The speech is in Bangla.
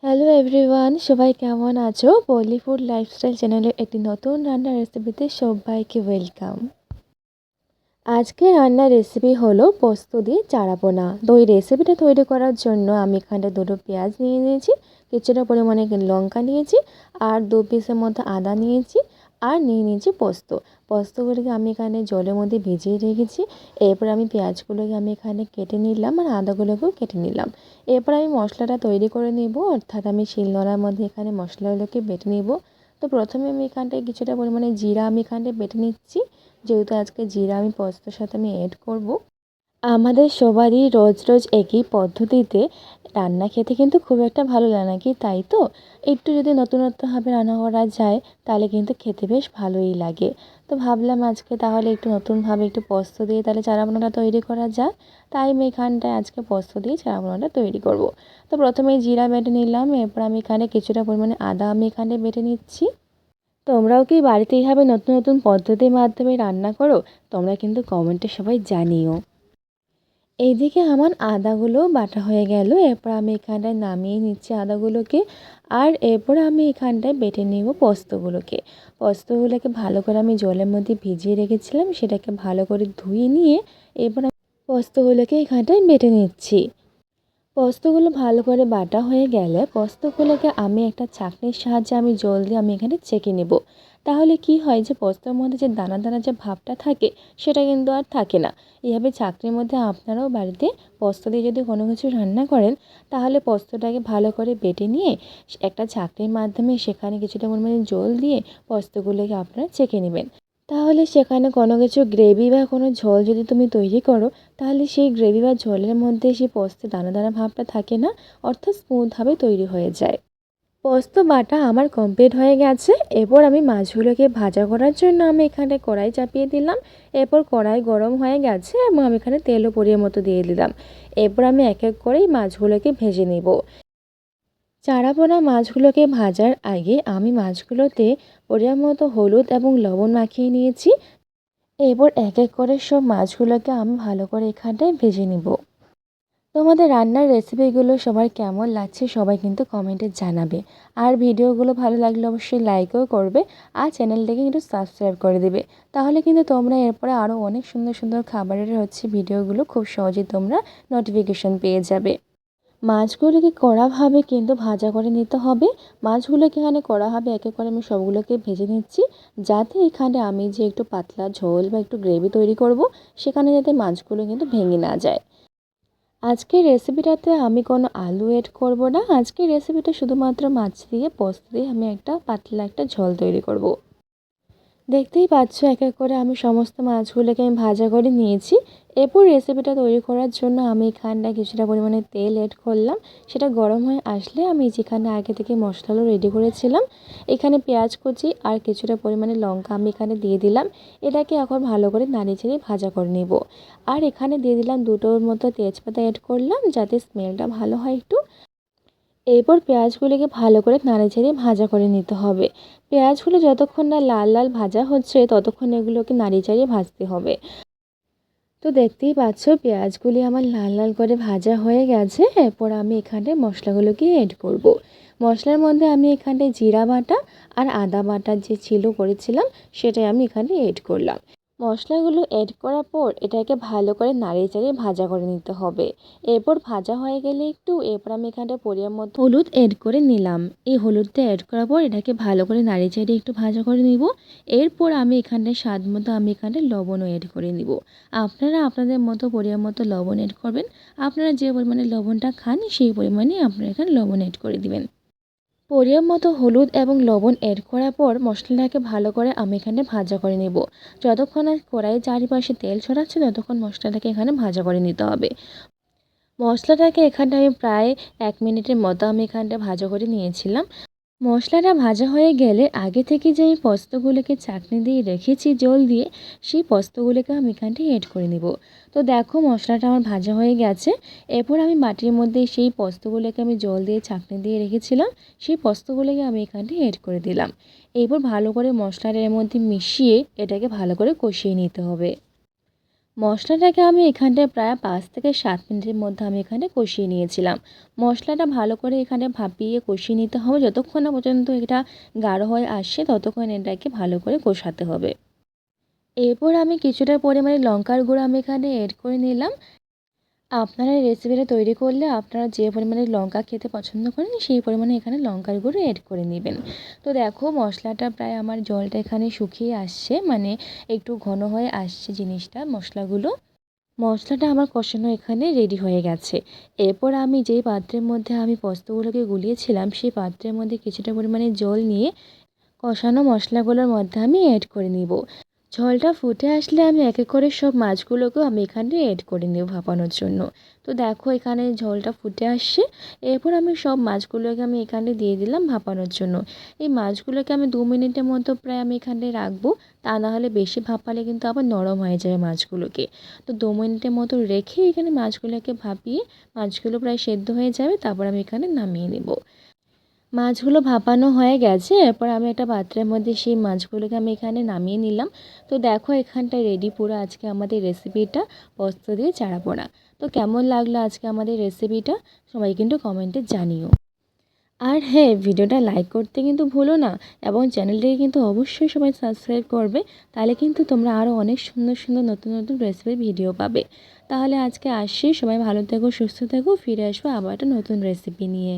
হ্যালো এভরিওয়ান, সবাই কেমন আছো? পলি ফুড লাইফস্টাইল চ্যানেলের একটি নতুন রান্নার রেসিপিতে সবাইকে ওয়েলকাম। আজকে রান্নার রেসিপি হলো পোস্ত দিয়ে চারা পোনা। তো এই রেসিপিটা তৈরি করার জন্য আমি এখানে দুটো পেঁয়াজ নিয়ে নিয়েছি, কিছুটা পরিমাণে লঙ্কা নিয়েছি, আর 2 পিসের মতো আদা নিয়েছি, আর নিয়ে নিয়েছি পোস্ত। পোস্তগুলোকে আমি এখানে জলের মধ্যে ভিজিয়ে রেখেছি। এরপর আমি পেঁয়াজগুলোকে আমি এখানে কেটে নিলাম, আর আদাগুলোকেও কেটে নিলাম। এরপর আমি মশলাটা তৈরি করে নেব, অর্থাৎ আমি শিলনোড়ার মধ্যে এখানে মশলাগুলোকে বেটে নেব। তো প্রথমে আমি এখানটায় কিছুটা পরিমাণে জিরা আমি এখানটায় বেটে নিচ্ছি, যেহেতু আজকে জিরা আমি পোস্তর সাথে আমি অ্যাড করব। আমাদের সবারই রোজ রোজ একই পদ্ধতিতে রান্না খেতে কিন্তু খুব একটা ভালো লাগে না কি, তাই তো? একটু যদি নতুনত্বভাবে রান্না করা যায় তাহলে কিন্তু খেতে বেশ ভালোই লাগে। তো ভাবলাম আজকে তাহলে একটু নতুনভাবে একটু পোস্ত দিয়ে তাহলে চারা পোনাটা তৈরি করা যাক। তাই আমি এখানটায় আজকে পোস্ত দিয়ে চারা পোনাটা তৈরি করব। তো প্রথমে জিরা বেটে নিলাম, এরপর আমি এখানে কিছুটা পরিমাণে আদা আমি এখানে বেটে নিচ্ছি। তোমরাও কি বাড়িতে এইভাবে নতুন নতুন পদ্ধতির মাধ্যমে রান্না করো? তোমরা কিন্তু কমেন্টে সবাই জানিও। এইদিকে আমার আদাগুলো বাটা হয়ে গেল, এরপর আমি এখানটায় নামিয়ে নিচ্ছি আদাগুলোকে। আর এরপর আমি এখানটায় বেটে নেব পোস্তগুলোকে। পোস্তগুলোকে ভালো করে আমি জলের মধ্যে ভিজিয়ে রেখেছিলাম, সেটাকে ভালো করে ধুয়ে নিয়ে এরপর আমি পোস্তগুলোকে এখানটায় বেটে নিচ্ছি। পোস্তগুলো ভালো করে বাটা হয়ে গেলে পোস্তগুলোকে আমি একটা ছাঁকনির সাহায্যে আমি জল দিয়ে আমি এখানে ছেঁকে নেব। তাহলে কি হয় যে পোস্তর মধ্যে যে দানা দানা যে ভাবটা থাকে সেটা কিন্তু আর থাকে না। এইভাবে ছাঁকনির মধ্যে আপনারাও বাড়িতে পোস্ত দিয়ে যদি কোনো কিছু রান্না করেন তাহলে পোস্তটাকে ভালো করে বেটে নিয়ে একটা ছাঁকনির মাধ্যমে সেখানে কিছুটা পরিমাণে জল দিয়ে পোস্তগুলোকে আপনারা ছেঁকে নেবেন। তাহলে সেখানে কোনো কিছু গ্রেভি বা কোনো ঝোল যদি তুমি তৈরি করো তাহলে সেই গ্রেভি বা ঝোলের মধ্যে সেই পোস্তের দানা দানা ভাবটা থাকে না, অর্থাৎ স্মুথভাবে তৈরি হয়ে যায়। পোস্ত বাটা আমার কমপ্লিট হয়ে গেছে। এরপর আমি মাছগুলোকে ভাজা করার জন্য আমি এখানে কড়াই চাপিয়ে দিলাম। এরপর কড়াই গরম হয়ে গেছে এবং আমি এখানে তেলও পরিমাণ মতো দিয়ে দিলাম। এরপর আমি এক এক করেই মাছগুলোকে ভেজে নেব। চারা পোনা মাছগুলোকে ভাজার আগে আমি মাছগুলোতে পরিমাণ মতো হলুদ এবং লবণ মাখিয়ে নিয়েছি। এরপর এক এক করে সব মাছগুলোকে আমি ভালো করে এখানটায় ভেজে নিব। তোমাদের রান্নার রেসিপিগুলো সবার কেমন লাগছে সবাই কিন্তু কমেন্টে জানাবে। আর ভিডিওগুলো ভালো লাগলে অবশ্যই লাইকও করবে, আর চ্যানেলটাকে কিন্তু সাবস্ক্রাইব করে দেবে। তাহলে কিন্তু তোমরা এরপরে আরও অনেক সুন্দর সুন্দর খাবারের ভিডিওগুলো খুব সহজেই তোমরা নোটিফিকেশন পেয়ে যাবে। মাছগুলোকে কড়াভাবে কিন্তু ভাজা করে নিতে হবে। মাছগুলোকে এখানে কড়াভাবে এক এক করে আমি সবগুলোকে ভেজে নিচ্ছি, যাতে এখানে আমি যে একটু পাতলা ঝোল বা একটু গ্রেভি তৈরি করব সেখানে যাতে মাছগুলো কিন্তু ভেঙে না যায়। আজকের রেসিপিটাতে আমি কোনো আলু এড করব না। আজকের রেসিপিটা শুধুমাত্র মাছ দিয়ে পোস্ত দিয়ে আমি একটা পাতলা একটা ঝোল তৈরি করব। দেখতেই পাচ্ছ এক এক করে আমি সমস্ত মাছগুলোকে আমি ভাজা করে নিয়েছি। এরপর রেসিপিটা তৈরি করার জন্য আমি এখানটায় কিছুটা পরিমাণে তেল অ্যাড করলাম। সেটা গরম হয়ে আসলে আমি যেখানে আগে থেকে মশলাগুলো রেডি করেছিলাম এখানে পেঁয়াজ কুচি আর কিছুটা পরিমাণে লঙ্কা আমি এখানে দিয়ে দিলাম। এটাকে এখন ভালো করে নাড়িয়ে চাড়িয়ে ভাজা করে নেব। আর এখানে দিয়ে দিলাম দুটোর মতো তেজপাতা অ্যাড করলাম, যাতে স্মেলটা ভালো হয় একটু। এরপর পেঁয়াজগুলিকে ভালো করে নাড়াচাড়িয়ে ভাজা করে নিতে হবে। পেঁয়াজগুলো যতক্ষণ না লাল লাল ভাজা হচ্ছে ততক্ষণ এগুলোকে নাড়িয়ে ভাজতে হবে। তো দেখতেই পাচ্ছ পেঁয়াজগুলি আমার লাল লাল করে ভাজা হয়ে গেছে। এরপর আমি এখানে মশলাগুলোকে অ্যাড করব। মশলার মধ্যে আমি এখানে জিরা বাটা আর আদা বাটা যে ছিল করেছিলাম সেটাই আমি এখানে অ্যাড করলাম। মশলাগুলো অ্যাড করার পর এটাকে ভালো করে নাড়িয়ে চাড়িয়ে ভাজা করে নিতে হবে। এরপর ভাজা হয়ে গেলে এরপর আমি এখানটা পরিমাণ মতো হলুদ অ্যাড করে নিলাম। এই হলুদটা অ্যাড করার পর এটাকে ভালো করে নাড়িয়ে চাড়িয়ে একটু ভাজা করে নিব। এরপর আমি এখানটা স্বাদ মতো আমি এখানটা লবণও অ্যাড করে নিব। আপনারা আপনাদের মতো পরিমাণ মতো লবণ অ্যাড করবেন। আপনারা যে পরিমাণে লবণটা খান সেই পরিমাণে আপনারা এখানে লবণ অ্যাড করে দিবেন। পরিমাণ মতো হলুদ এবং লবণ অ্যাড করার পর মশলাটাকে ভালো করে আমি এখানে ভাজা করে নেব। যতক্ষণ না কড়াইয়ের চারিপাশে তেল ছড়াচ্ছে ততক্ষণ মশলাটাকে এখানে ভাজা করে নিতে হবে। মশলাটাকে এখানটা আমি প্রায় 1 মিনিটের মতো আমি এখানটা ভাজা করে নিয়েছিলাম। মশলাটা ভাজা হয়ে গেলে আগে থেকে যে আমি পোস্তগুলোকে চাটনি দিয়ে রেখেছি জল দিয়ে, সেই পোস্তগুলোকে আমি এখানটায় অ্যাড করে নেব। তো দেখো মশলাটা আমার ভাজা হয়ে গেছে। এরপর আমি বাটির মধ্যে সেই পোস্তগুলোকে আমি জল দিয়ে চাটনি দিয়ে রেখেছিলাম সেই পোস্তগুলোকে আমি এখানটায় অ্যাড করে দিলাম। এরপর ভালো করে মশলাটার মধ্যে মিশিয়ে এটাকে ভালো করে কষিয়ে নিতে হবে। মশলাটাকে আমি এখানটায় প্রায় 5 থেকে 7 মিনিটের মধ্যে আমি এখানে কষিয়ে নিয়েছিলাম। মশলাটা ভালো করে এখানে ভাপিয়ে কষিয়ে নিতে হবে, যতক্ষণ না পর্যন্ত এটা গাঢ় হয়ে আসছে ততক্ষণ এটাকে ভালো করে কষাতে হবে। এরপর আমি কিছুটা পরিমাণে লঙ্কার গুঁড়ো আমি এখানে এড করে নিলাম। আপনারা এই রেসিপিটা তৈরি করলে আপনারা যে পরিমাণে লঙ্কা খেতে পছন্দ করেন সেই পরিমাণে এখানে লঙ্কার গুঁড়ো এড করে নেবেন। তো দেখো মশলাটা প্রায় আমার জলটা এখানে শুকিয়ে আসছে, মানে একটু ঘন হয়ে আসছে জিনিসটা, মশলাটা আমার কষানো এখানে রেডি হয়ে গেছে। এরপর আমি যেই পাত্রের মধ্যে আমি পোস্তগুলোকে গুলিয়েছিলাম সেই পাত্রের মধ্যে কিছুটা পরিমাণে জল নিয়ে কষানো মশলাগুলোর মধ্যে আমি অ্যাড করে নিব। ঝোলটা ফুটে আসলে আমি এক এক করে সব মাছগুলোকেও আমি এখানে অ্যাড করে নেব ভাপানোর জন্য। তো দেখো এখানে ঝোলটা ফুটে আসছে। এরপর আমি সব মাছগুলোকে আমি এখানে দিয়ে দিলাম ভাপানোর জন্য। এই মাছগুলোকে আমি 2 মিনিটের মতো প্রায় আমি এখানে রাখবো, তা না হলে বেশি ভাপালে কিন্তু আবার নরম হয়ে যাবে মাছগুলোকে। তো 2 মিনিটের মতো রেখে এখানে মাছগুলোকে ভাপিয়ে মাছগুলো প্রায় সেদ্ধ হয়ে যাবে, তারপর আমি এখানে নামিয়ে নেব। মাছগুলো ভাপানো হয়ে গেছে, এরপর আমি একটা পাত্রের মধ্যে সেই মাছগুলোকে আমি এখানে নামিয়ে নিলাম। তো দেখো এখানটায় রেডি পুরো আজকে আমাদের রেসিপিটা, পোস্ত দিয়ে চারা পোনা। তো কেমন লাগলো আজকে আমাদের রেসিপিটা সবাই কিন্তু কমেন্টে জানিও। আর হ্যাঁ, ভিডিওটা লাইক করতে কিন্তু ভুলো না, এবং চ্যানেলটিকে কিন্তু অবশ্যই সবাই সাবস্ক্রাইব করবে, তাহলে কিন্তু তোমরা আরও অনেক সুন্দর সুন্দর নতুন নতুন রেসিপির ভিডিও পাবে। তাহলে আজকে আসছি, সবাই ভালো থেকো, সুস্থ থেকো, ফিরে আসবো আবার একটা নতুন রেসিপি নিয়ে।